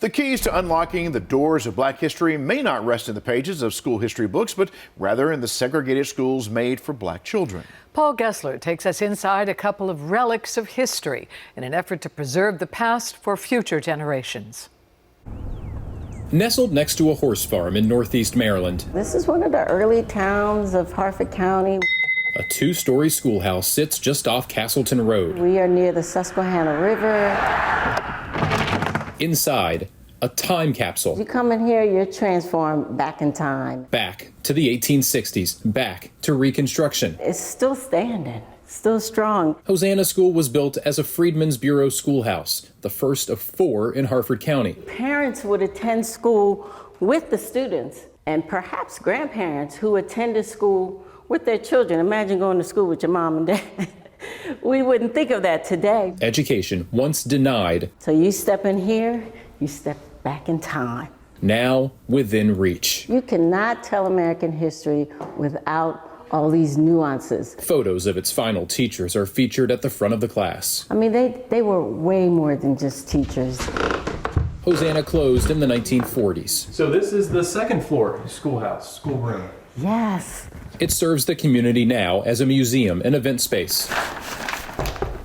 The keys to unlocking the doors of Black history may not rest in the pages of school history books, but rather in the segregated schools made for Black children. Paul Gessler takes us inside a couple of relics of history in an effort to preserve the past for future generations. Nestled next to a horse farm in northeast Maryland, this is one of the early towns of Harford County. A two-story schoolhouse sits just off Castleton Road. We are near the Susquehanna River. Inside, a time capsule. You come in here, you're transformed back in time. Back to the 1860s, back to Reconstruction. It's still standing, still strong. Hosanna School was built as a Freedmen's Bureau schoolhouse, the first of 4 in Harford County. Parents would attend school with the students, and perhaps grandparents who attended school with their children. Imagine going to school with your mom and dad. We wouldn't think of that today. Education once denied. So you step in here, you step back in time. Now within reach. You cannot tell American history without all these nuances. Photos of its final teachers are featured at the front of the class. I mean, they were way more than just teachers. Hosanna closed in the 1940s. So this is the second floor schoolhouse, schoolroom. Yes. It serves the community now as a museum and event space,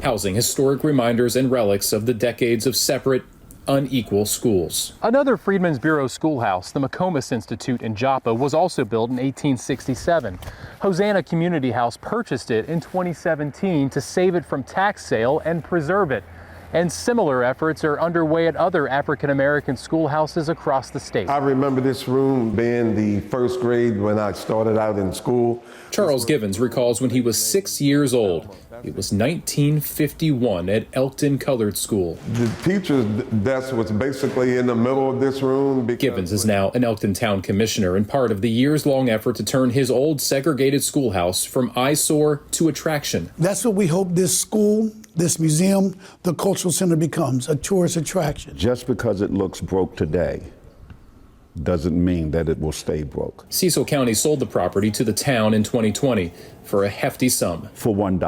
housing historic reminders and relics of the decades of separate, unequal schools. Another Freedmen's Bureau schoolhouse, the McComas Institute in Joppa, was also built in 1867. Hosanna Community House purchased it in 2017 to save it from tax sale and preserve it. And similar efforts are underway at other African-American schoolhouses across the state. I remember this room being the first grade when I started out in school. Charles Givens recalls when he was 6 years old. It was 1951 at Elkton Colored School. The teacher's desk was basically in the middle of this room. Givens is now an Elkton Town Commissioner and part of the years-long effort to turn his old segregated schoolhouse from eyesore to attraction. That's what we hope this school, this museum, the cultural center becomes, a tourist attraction. Just because it looks broke today doesn't mean that it will stay broke. Cecil County sold the property to the town in 2020 for a hefty sum. For $1.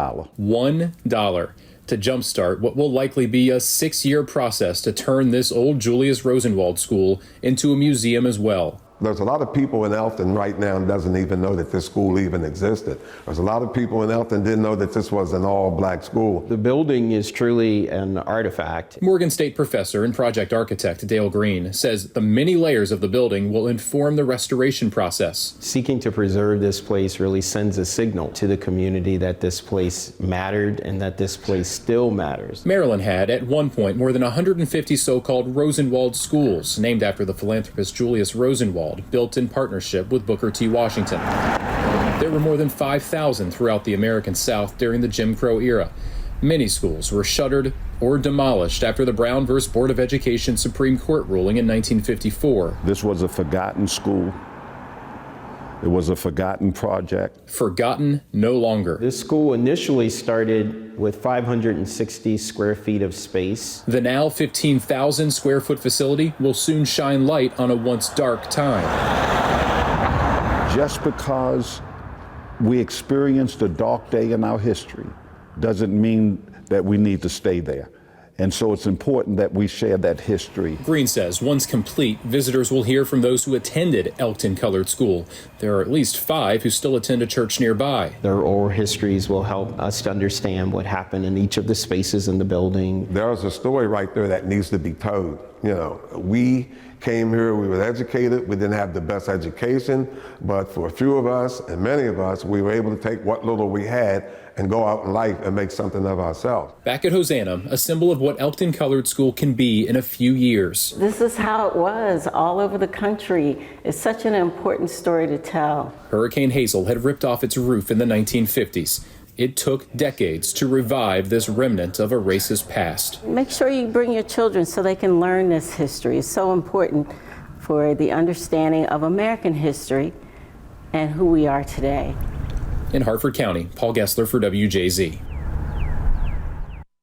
$1 to jumpstart what will likely be a 6-year process to turn this old Julius Rosenwald school into a museum as well. There's a lot of people in Elkton right now doesn't even know that this school even existed. There's a lot of people in Elkton didn't know that this was an all-Black school. The building is truly an artifact. Morgan State professor and project architect Dale Green says the many layers of the building will inform the restoration process. Seeking to preserve this place really sends a signal to the community that this place mattered and that this place still matters. Maryland had, at one point, more than 150 so-called Rosenwald schools, named after the philanthropist Julius Rosenwald, built in partnership with Booker T. Washington. There were more than 5,000 throughout the American South during the Jim Crow era. Many schools were shuttered or demolished after the Brown v. Board of Education Supreme Court ruling in 1954. This was a forgotten school. It was a forgotten project. Forgotten no longer. This school initially started with 560 square feet of space. The now 15,000 square foot facility will soon shine light on a once dark time. Just because we experienced a dark day in our history doesn't mean that we need to stay there. And so it's important that we share that history. Green says once complete, visitors will hear from those who attended Elkton Colored School. There are at least 5 who still attend a church nearby. Their oral histories will help us to understand what happened in each of the spaces in the building. There's a story right there that needs to be told. You know, we came here, we were educated, we didn't have the best education, but for a few of us and many of us, we were able to take what little we had and go out in life and make something of ourselves. Back at Hosanna, a symbol of what Elkton Colored School can be in a few years. This is how it was all over the country. It's such an important story to tell. Hurricane Hazel had ripped off its roof in the 1950s. It took decades to revive this remnant of a racist past. Make sure you bring your children so they can learn this history. It's so important for the understanding of American history and who we are today. In Harford County, Paul Gessler for WJZ.